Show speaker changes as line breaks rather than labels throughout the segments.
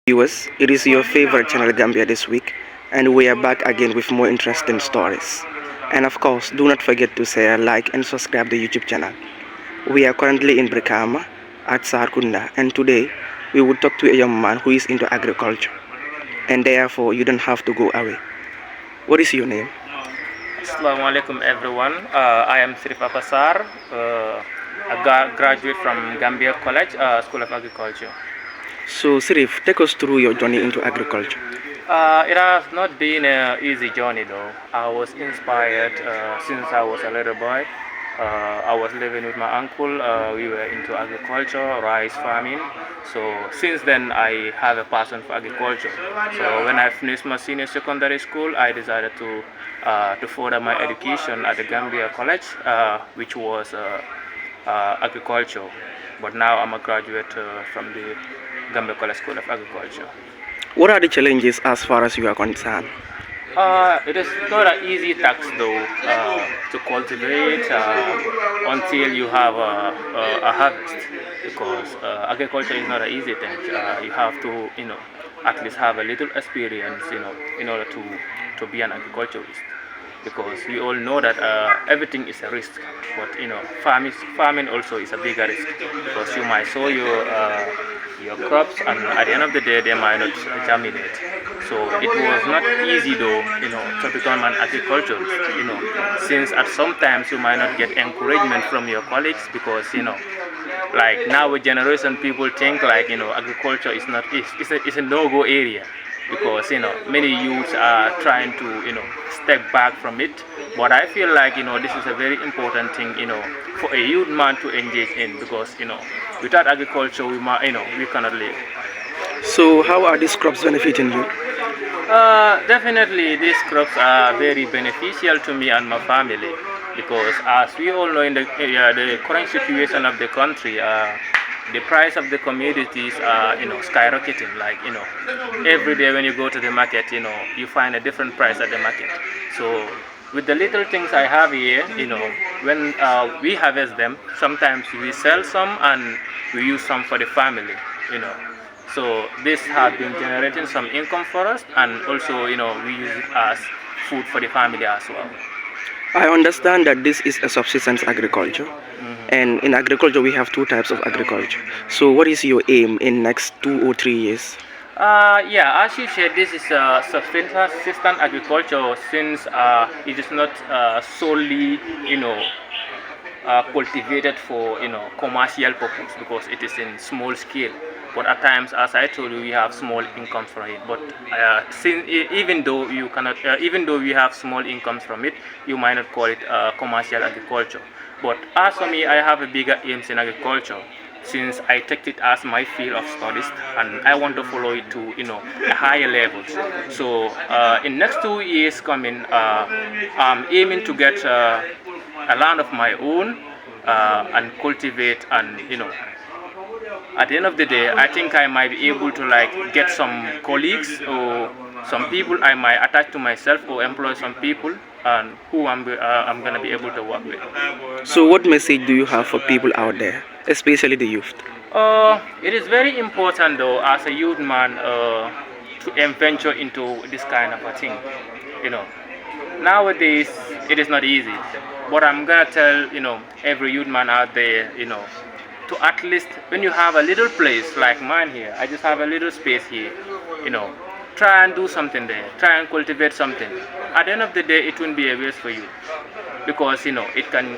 Viewers, it is your favorite channel Gambia this week, and we are back again with more interesting stories. And of course, do not forget to share, like, and subscribe the YouTube channel. We are currently in Brikama at Sarkunda, and today we will talk to a young man who is into agriculture, and therefore you don't have to go away. What is your name?
Assalamu alaikum everyone. I am Sasar, a graduate from Gambia College, School of Agriculture.
So, Sirif, take us through your journey into agriculture.
It has not been an easy journey though. I was inspired since I was a little boy. I was living with my uncle. We were into agriculture, rice farming. So since then, I have a passion for agriculture. So when I finished my senior secondary school, I decided to further my education at the Gambia College, which was agriculture. But now I'm a graduate from the Gambia College School of Agriculture.
What are the challenges as far as you are concerned?
It is not an easy task though to cultivate until you have a harvest, because agriculture is not an easy thing. You have to, at least have a little experience, in order to be an agriculturist, because we all know that everything is a risk, but farming also is a bigger risk, because you might sow your crops and at the end of the day they might not germinate. So it was not easy though, to become an agriculturist, since at some times you might not get encouragement from your colleagues, because like now generation people think like agriculture is not it's a no-go area, because many youths are trying to step back from it. But I feel like this is a very important thing for a youth man to engage in, because without agriculture we cannot live.
So, how are these crops benefiting you?
Definitely these crops are very beneficial to me and my family, because as we all know, in the current situation of the country, the price of the commodities are skyrocketing. Like every day when you go to the market, you find a different price at the market. So with the little things I have here, when we harvest them, sometimes we sell some and we use some for the family. So this has been generating some income for us, and also we use it as food for the family as well.
I understand that this is a subsistence agriculture, and in agriculture we have two types of agriculture. So, what is your aim in next 2 or 3 years?
Yeah, as you said, this is subsistence agriculture, since it is not solely cultivated for commercial purpose, because it is in small scale. But at times, as I told you, we have small incomes from it. But even though you cannot, even though we have small incomes from it, you might not call it commercial agriculture. But as for me, I have a bigger aims in agriculture, since I take it as my field of studies, and I want to follow it to a higher levels. So in next 2 years coming, I'm aiming to get a land of my own and cultivate, and at the end of the day, I think I might be able to like get some colleagues or some people I might attach to myself, or employ some people and who I'm gonna be able to work with.
So, what message do you have for people out there, especially the youth?
It is very important though, as a youth man, to venture into this kind of a thing. Nowadays it is not easy, but I'm gonna tell every youth man out there, to at least, when you have a little place like mine here, I just have a little space here, try and do something there, try and cultivate something. At the end of the day, it won't be a waste for you, because it can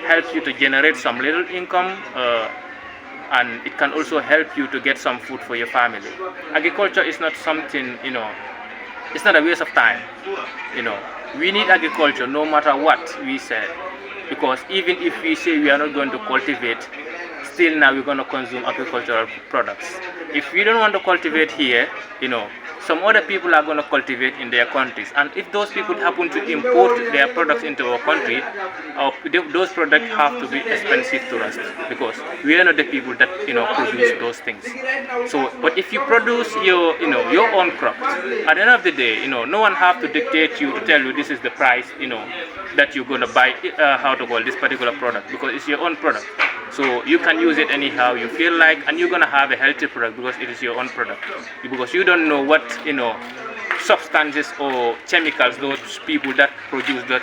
help you to generate some little income, and it can also help you to get some food for your family. Agriculture is not something, it's not a waste of time. We need agriculture no matter what we say, because even if we say we are not going to cultivate, still now we're going to consume agricultural products. If we don't want to cultivate here, some other people are going to cultivate in their countries, and if those people happen to import their products into our country, those products have to be expensive to us, because we are not the people that produce those things. So but if you produce your own crops, at the end of the day, no one have to dictate you, to tell you this is the price that you're going to buy how to call this particular product, because it's your own product. So you can use it anyhow you feel like, and you're going to have a healthy product because it is your own product. Because you don't know what substances or chemicals those people that produce that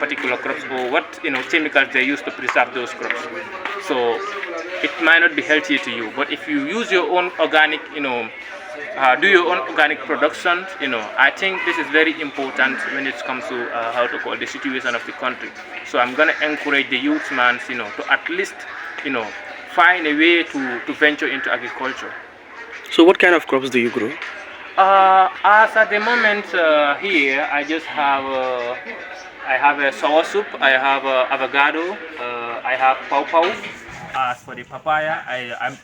particular crops, or what chemicals they use to preserve those crops. So it might not be healthy to you. But if you use your own organic, do your own organic production, I think this is very important when it comes to how to call the situation of the country. So I'm gonna encourage the youth man, to at least, you know, find a way to venture into agriculture.
So what kind of crops do you grow?
As at the moment here, I have a sour soup, I have avocado, I have pawpaw. As for the papaya,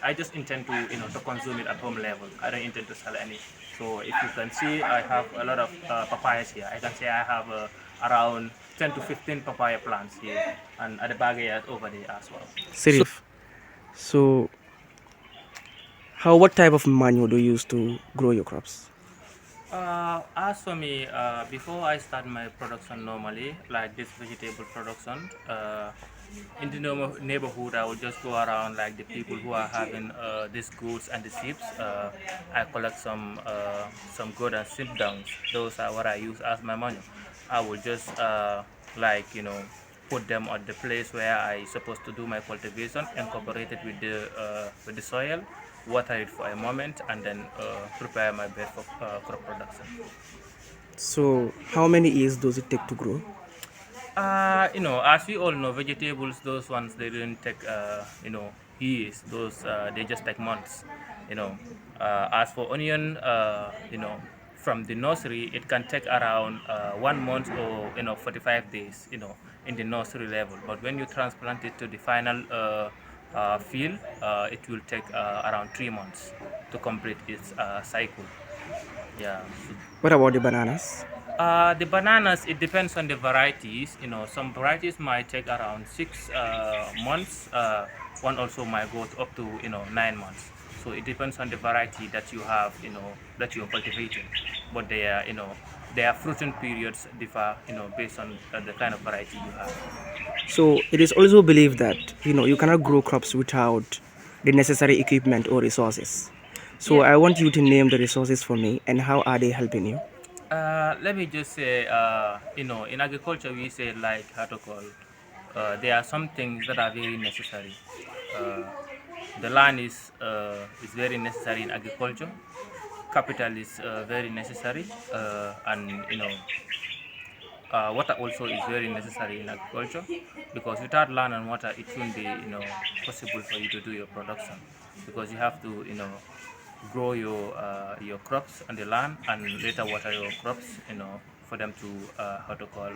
I just intend to to consume it at home level. I don't intend to sell any. So if you can see, I have a lot of papayas here. I can say I have around 10 to 15 papaya plants here, and at the backyard over there as well.
Serif. So what type of manure do you use to grow your crops?
As for me, before I start my production normally, like this vegetable production, in the neighborhood, I will just go around like the people who are having these goats and the sheep. I collect some goat and sheep downs. Those are what I use as my manure. I will just like put them at the place where I supposed to do my cultivation, incorporate it with the soil, water it for a moment, and then prepare my bed for crop production.
So how many years does it take to grow?
As we all know, vegetables, those ones, they didn't take, years. Those, they just take months. You know, as for onion, from the nursery, it can take around 1 month or 45 days. In the nursery level. But when you transplant it to the final field, it will take around 3 months to complete its cycle. Yeah.
What about the bananas?
The bananas, it depends on the varieties. Some varieties might take around 6 months. One also might go up to 9 months. So it depends on the variety that you have, that you're cultivating. But their fruiting periods differ, based on the kind of variety you have.
So it is also believed that you cannot grow crops without the necessary equipment or resources. So
Yeah.
I want you to name the resources for me and how are they helping you?
Let me just say, in agriculture we say like how to call. There are some things that are very necessary. Uh, the land is very necessary in agriculture. Capital is very necessary, and water also is very necessary in agriculture, because without land and water, it won't be possible for you to do your production, because you have to grow your crops on the land and later water your crops, for them to how to call,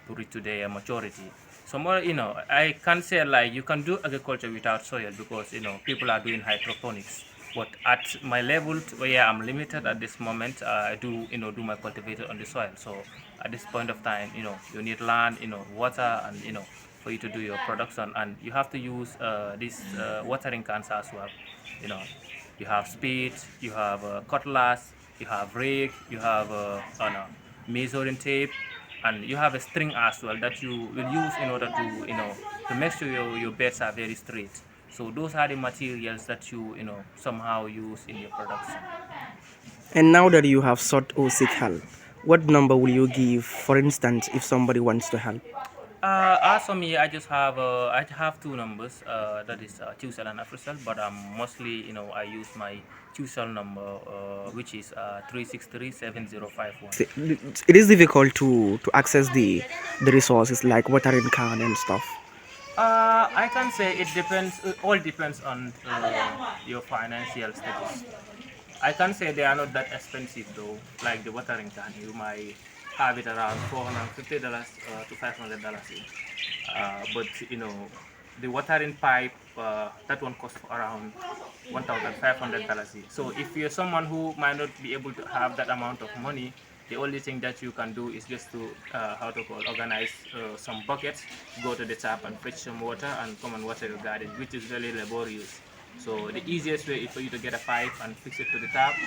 to reach to their maturity. So more, I can say like you can do agriculture without soil, because people are doing hydroponics. But at my level, where I'm limited at this moment, I do do my cultivator on the soil. So at this point of time, you need land, water, and for you to do your production, and you have to use these watering cans as well. You know, you have spade, you have cutlass, you have rake, you have measuring tape, and you have a string as well that you will use in order to to make sure your beds are very straight. So those are the materials that you somehow use in your production.
And now that you have sought or seek help, what number will you give, for instance, if somebody wants to help?
As for me, I have two numbers. That is QCell and AfriCell, but mostly I use my QCell number, which is 3637051.
It is difficult to access the resources like watering can and stuff.
I can say it depends. It all depends on your financial status. I can say they are not that expensive though. Like the watering can, you might have it around $450 to $500. But the watering pipe, that one costs around $1,500. So if you're someone who might not be able to have that amount of money, the only thing that you can do is just to how to call, organize some buckets, go to the tap and fetch some water and come and water your garden, which is very laborious. So the easiest way is for you to get a pipe and fix it to the tap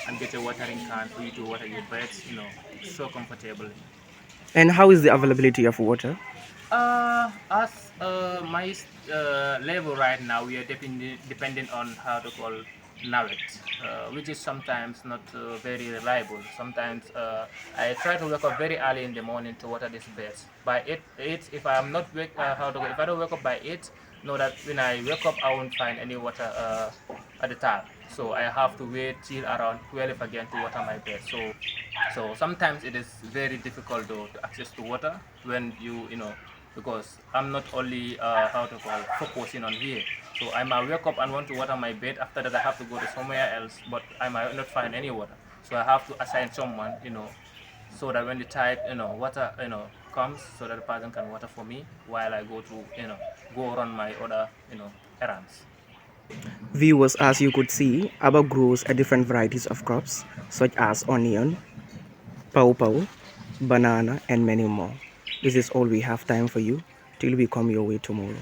and get a watering can for you to water your beds, so comfortably.
And how is the availability of water?
As my level right now, we are dependent on how to call Nawet, which is sometimes not very reliable. Sometimes I try to wake up very early in the morning to water these beds. By eight, if I am not if I don't wake up by 8, know that when I wake up, I won't find any water at the tap. So I have to wait till around 12 again to water my bed. So sometimes it is very difficult though to access to water when because I'm not only how to call focusing on here. So I might wake up and want to water my bed. After that, I have to go to somewhere else, but I might not find any water. So I have to assign someone, so that when the tide, water, comes, so that the person can water for me while I go to, go run my other, errands.
Viewers, as you could see, Abba grows a different varieties of crops such as onion, pawpaw, banana, and many more. This is all we have time for you till we come your way tomorrow.